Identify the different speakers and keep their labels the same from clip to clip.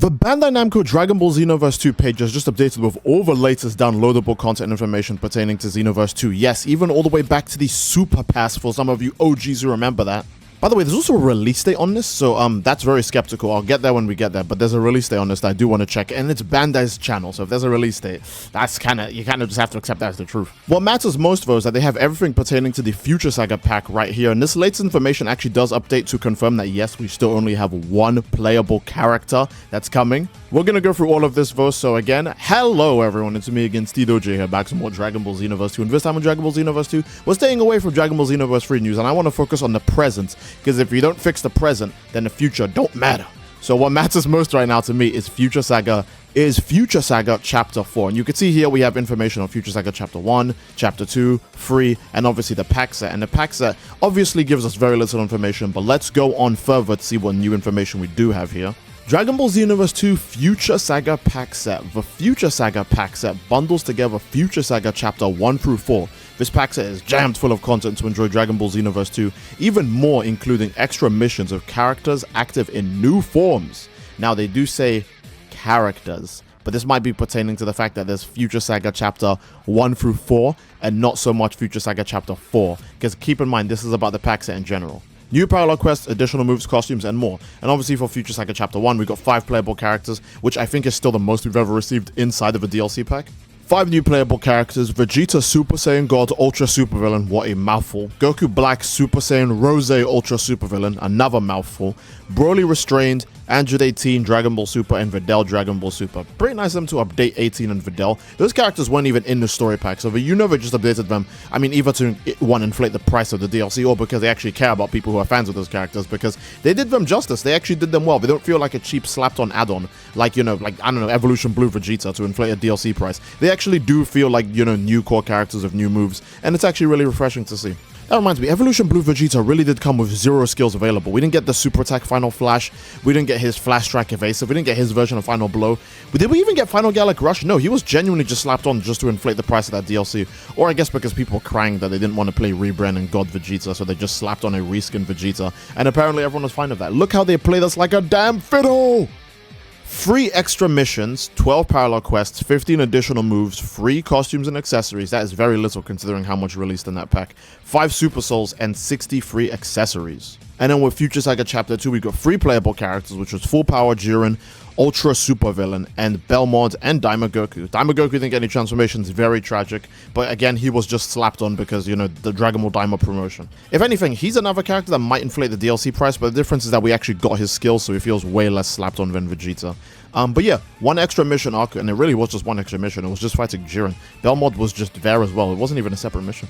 Speaker 1: The Bandai Namco Dragon Ball Xenoverse 2 page has just updated with all the latest downloadable content information pertaining to Xenoverse 2. Yes, even all the way back to the Super Pass for some of you OGs who remember that. By the way, there's also a release date on this, so that's very skeptical. I'll get there when we get there, but there's a release date on this that I do want to check, and it's Bandai's channel, so if there's a release date, that's you kind of just have to accept that as the truth. What matters most, though, is that they have everything pertaining to the Future Saga pack right here, and this latest information actually does update to confirm that, yes, we still only have one playable character that's coming. We're going to go through all of this, though, so again, hello, everyone, it's me again, SteedoJ here, back to more Dragon Ball Xenoverse 2, and this time on Dragon Ball Xenoverse 2, we're staying away from Dragon Ball Xenoverse 3 news, and I want to focus on the present, because if you don't fix the present, then the future don't matter. So what matters most right now to me is Future Saga Chapter 4. And you can see here we have information on Future Saga Chapter 1, Chapter 2, 3, and obviously the pack set. And the pack set obviously gives us very little information, but let's go on further to see what new information we do have here. Dragon Ball Xenoverse 2 Future Saga Pack Set. The Future Saga Pack Set bundles together Future Saga Chapter 1 through 4. This pack set is jammed full of content to enjoy Dragon Ball Xenoverse 2, even more including extra missions of characters active in new forms. Now they do say characters, but this might be pertaining to the fact that there's Future Saga Chapter 1 through 4 and not so much Future Saga Chapter 4, because keep in mind this is about the pack set in general. New parallel quests, additional moves, costumes, and more. And obviously for Future Saga Chapter 1, we got 5 playable characters, which I think is still the most we've ever received inside of a DLC pack. 5 new playable characters: Vegeta Super Saiyan God Ultra Super Villain, what a mouthful. Goku Black Super Saiyan Rose Ultra Super Villain, another mouthful. Broly Restrained, Android 18 Dragon Ball Super, and Videl Dragon Ball Super. Pretty nice of them to update 18 and Videl. Those characters weren't even in the story pack, so the Unova just updated them, I mean, either to, one, inflate the price of the DLC, or because they actually care about people who are fans of those characters, because they did them justice. They actually did them well. They don't feel like a cheap slapped-on add-on, like, you know, like, I don't know, Evolution Blue Vegeta to inflate a DLC price. They actually do feel like, you know, new core characters with new moves, and it's actually really refreshing to see. That reminds me, Evolution Blue Vegeta really did come with 0 skills available. We didn't get the Super Attack Final Flash, we didn't get his Flash Strike Evasive, we didn't get his version of Final Blow. But did we even get Final Gallic Rush? No, he was genuinely just slapped on just to inflate the price of that DLC. Or I guess because people were crying that they didn't want to play Rebrand and God Vegeta, so they just slapped on a reskin Vegeta. And apparently everyone was fine with that. Look how they played us like a damn fiddle! 3 extra missions, 12 parallel quests, 15 additional moves, 3 costumes and accessories. That is very little considering how much released in that pack. 5 Super Souls and 63 accessories. And then with Future Saga Chapter 2, we got 3 playable characters, which was Full Power Jiren, Ultra Super Villain, and Belmod and Daima Goku. Daima Goku didn't get any transformations, very tragic, but again, he was just slapped on because, you know, the Dragon Ball Daima promotion. If anything, he's another character that might inflate the DLC price, but the difference is that we actually got his skills, so he feels way less slapped on than Vegeta. But yeah, 1 extra mission arc, and it really was just 1 extra mission. It was just fighting Jiren. Belmod was just there as well. It wasn't even a separate mission.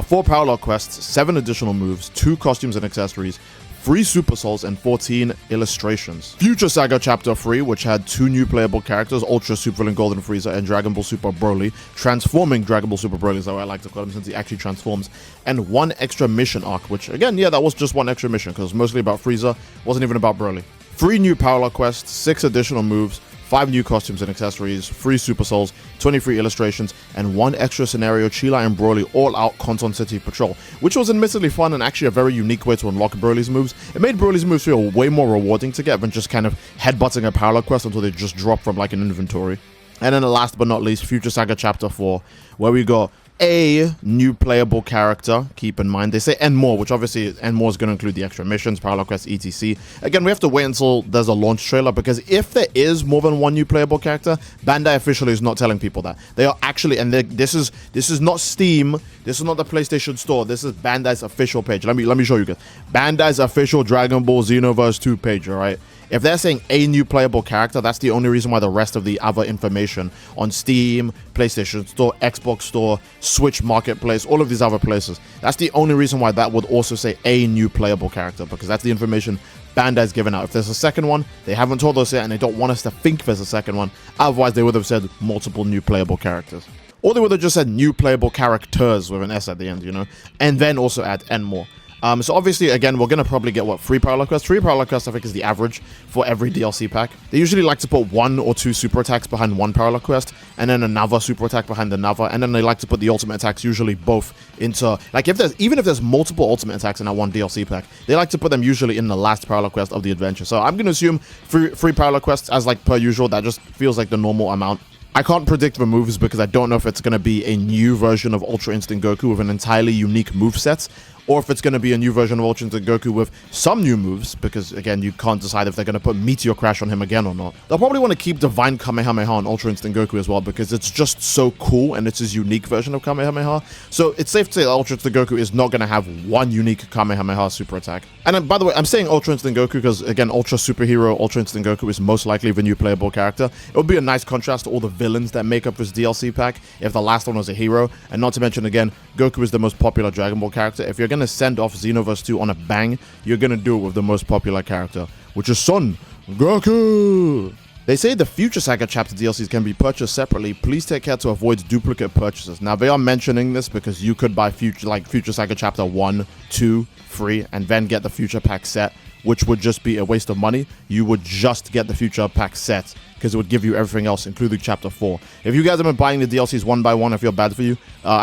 Speaker 1: 4 parallel quests, 7 additional moves, 2 costumes and accessories, 3 Super Souls, and 14 illustrations. Future Saga Chapter 3, which had 2 new playable characters, Ultra Super Villain Golden Frieza and Dragon Ball Super Broly, transforming Dragon Ball Super Broly is how I like to call him since he actually transforms, and 1 extra mission arc, which again, yeah, that was just 1 extra mission because it was mostly about Frieza, wasn't even about Broly. 3 new parallel quests, 6 additional moves, 5 new costumes and accessories, 3 Super Souls, 23 illustrations, and 1 extra scenario, Chila and Broly all-out Conton City Patrol, which was admittedly fun and actually a very unique way to unlock Broly's moves. It made Broly's moves feel way more rewarding to get than just kind of headbutting a parallel quest until they just drop from like an inventory. And then last but not least, Future Saga Chapter 4, where we got a new playable character. Keep in mind, they say and more, which obviously and more is going to include the extra missions, parallel quests, etc. Again, we have to wait until there's a launch trailer, because if there is more than 1 new playable character, Bandai officially is not telling people that. They are actually, and this is not Steam, this is not the PlayStation Store, this is Bandai's official page. Let me show you guys. Bandai's official Dragon Ball Xenoverse 2 page, alright? If they're saying a new playable character, that's the only reason why the rest of the other information on Steam, PlayStation Store, Xbox Store, Switch Marketplace, all of these other places, that's the only reason why that would also say a new playable character, because that's the information Bandai's given out. If there's a second one, they haven't told us yet, and they don't want us to think there's a second one. Otherwise, they would have said multiple new playable characters. Or they would have just said new playable characters with an S at the end, you know, and then also add and more. So obviously, again, we're going to probably get, what, 3 parallel quests? 3 parallel quests, I think, is the average for every DLC pack. They usually like to put 1 or 2 super attacks behind one parallel quest, and then another super attack behind another, and then they like to put the ultimate attacks usually both into, like, even if there's multiple ultimate attacks in that one DLC pack, they like to put them usually in the last parallel quest of the adventure. So I'm going to assume 3 parallel quests as, like, per usual. That just feels like the normal amount. I can't predict the moves because I don't know if it's going to be a new version of Ultra Instinct Goku with an entirely unique moveset, or if it's going to be a new version of Ultra Instinct Goku with some new moves, because, again, you can't decide if they're going to put Meteor Crash on him again or not. They'll probably want to keep Divine Kamehameha on Ultra Instinct Goku as well, because it's just so cool, and it's his unique version of Kamehameha. So it's safe to say that Ultra Instinct Goku is not going to have one unique Kamehameha super attack. And then, by the way, I'm saying Ultra Instinct Goku because, again, Ultra Superhero Ultra Instinct Goku is most likely the new playable character. It would be a nice contrast to all the villains that make up this DLC pack if the last one was a hero. And not to mention, again, Goku is the most popular Dragon Ball character. If you're going to send off Xenoverse 2 on a bang, you're going to do it with the most popular character, which is Son Goku. They say the Future Saga chapter DLCs can be purchased separately. Please take care to avoid duplicate purchases. Now, they are mentioning this because you could buy Future Saga chapter 1, 2, 3, and then get the Future Pack set, which would just be a waste of money. You would just get the Future Pack set because it would give you everything else, including chapter 4. If you guys have been buying the DLCs one by one, I feel bad for you.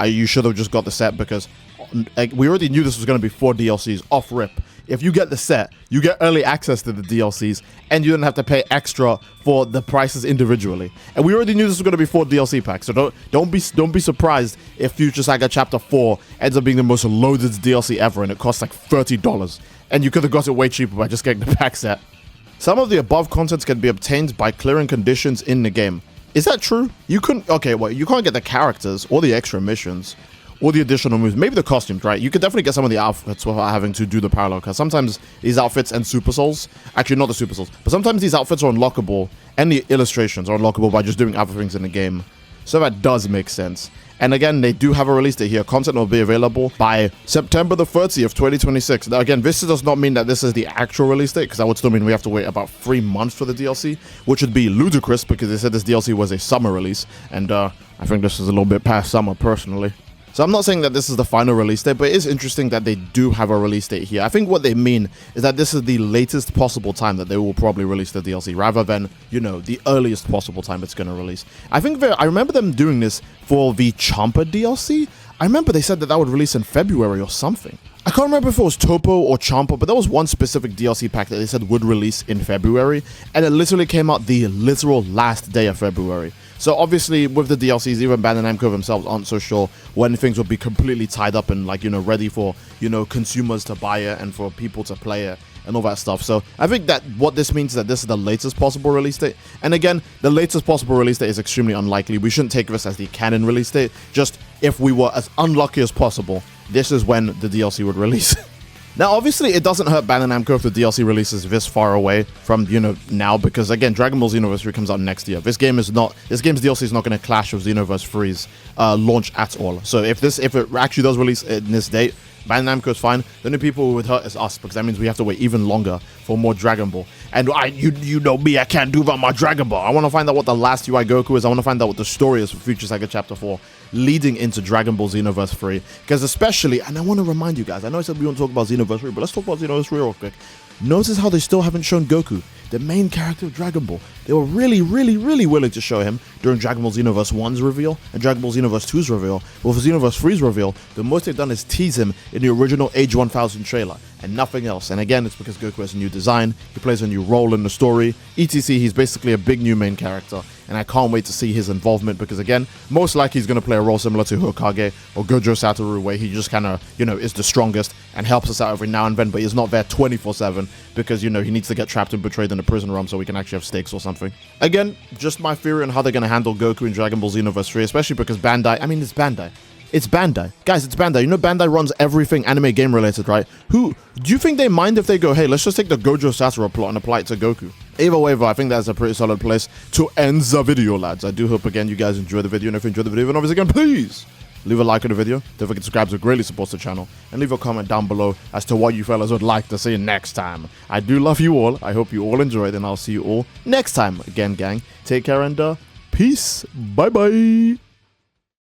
Speaker 1: You should have just got the set because we already knew this was going to be 4 DLCs off rip. If you get the set, you get early access to the DLCs, and you don't have to pay extra for the prices individually. And we already knew this was going to be 4 DLC packs, so don't be surprised if Future Saga Chapter 4 ends up being the most loaded DLC ever, and it costs like $30. And you could have got it way cheaper by just getting the pack set. Some of the above contents can be obtained by clearing conditions in the game. Is that true? You couldn't. Okay, well, you can't get the characters or the extra missions or the additional moves, maybe the costumes, right? You could definitely get some of the outfits without having to do the parallel, because sometimes these outfits and Super Souls, actually not the Super Souls, but sometimes these outfits are unlockable, and the illustrations are unlockable by just doing other things in the game. So that does make sense. And again, they do have a release date here. Content will be available by September the 30th, 2026. Now, again, this does not mean that this is the actual release date, because that would still mean we have to wait about 3 months for the DLC, which would be ludicrous, because they said this DLC was a summer release, and I think this is a little bit past summer, personally. So I'm not saying that this is the final release date, but it is interesting that they do have a release date here. I think what they mean is that this is the latest possible time that they will probably release the DLC, rather than, you know, the earliest possible time it's going to release. I remember them doing this for the Champa DLC. I remember they said that would release in February or something. I can't remember if it was Topo or Champa, but there was one specific DLC pack that they said would release in February, and it literally came out the literal last day of February. So obviously, with the DLCs, even Bandai Namco themselves aren't so sure when things will be completely tied up and, like, you know, ready for, you know, consumers to buy it and for people to play it and all that stuff. So I think that what this means is that this is the latest possible release date. And again, the latest possible release date is extremely unlikely. We shouldn't take this as the canon release date. Just if we were as unlucky as possible, this is when the DLC would release. Now, obviously, it doesn't hurt Bandai Namco if the DLC releases this far away from, you know, now, because, again, Dragon Ball Xenoverse 3 comes out next year. This game's DLC is not going to clash with Xenoverse 3's launch at all. So if it actually does release in this date, Bandai Namco is fine. The only people who would hurt is us, because that means we have to wait even longer for more Dragon Ball. And you know me, I can't do that my Dragon Ball. I want to find out what the last UI Goku is. I want to find out what the story is for Future Saga Chapter 4, leading into Dragon Ball Xenoverse 3. Because especially, and I want to remind you guys, I know I said we won't talk about Xenoverse 3, but let's talk about Xenoverse 3 real quick. Notice how they still haven't shown Goku, the main character of Dragon Ball. They were really, really, really willing to show him during Dragon Ball Xenoverse 1's reveal and Dragon Ball Xenoverse 2's reveal. But for Xenoverse 3's reveal, the most they've done is tease him in the original Age 1000 trailer and nothing else. And again, it's because Goku has a new design, he plays a new role in the story, etc. He's basically a big new main character, and I can't wait to see his involvement, because again, most likely he's going to play a role similar to Hokage or Gojo Satoru, where he just kind of, you know, is the strongest and helps us out every now and then, but he's not there 24/7 because, you know, he needs to get trapped and betrayed in a prison realm so we can actually have stakes or something. Again, just my theory on how they're going to handle Goku in Dragon Ball Xenoverse 3, especially because Bandai, I mean, it's Bandai. It's Bandai. Guys, it's Bandai. You know Bandai runs everything anime game related, right? Do you think they mind if they go, hey, let's just take the Gojo Satoru plot and apply it to Goku? Either way, I think that's a pretty solid place to end the video, lads. I do hope, again, you guys enjoy the video. And if you enjoyed the video, then obviously, again, please leave a like on the video. Don't forget to subscribe, it greatly supports the channel. And leave a comment down below as to what you fellas would like to see next time. I do love you all. I hope you all enjoyed, and I'll see you all next time. Again, gang, take care and peace. Bye-bye.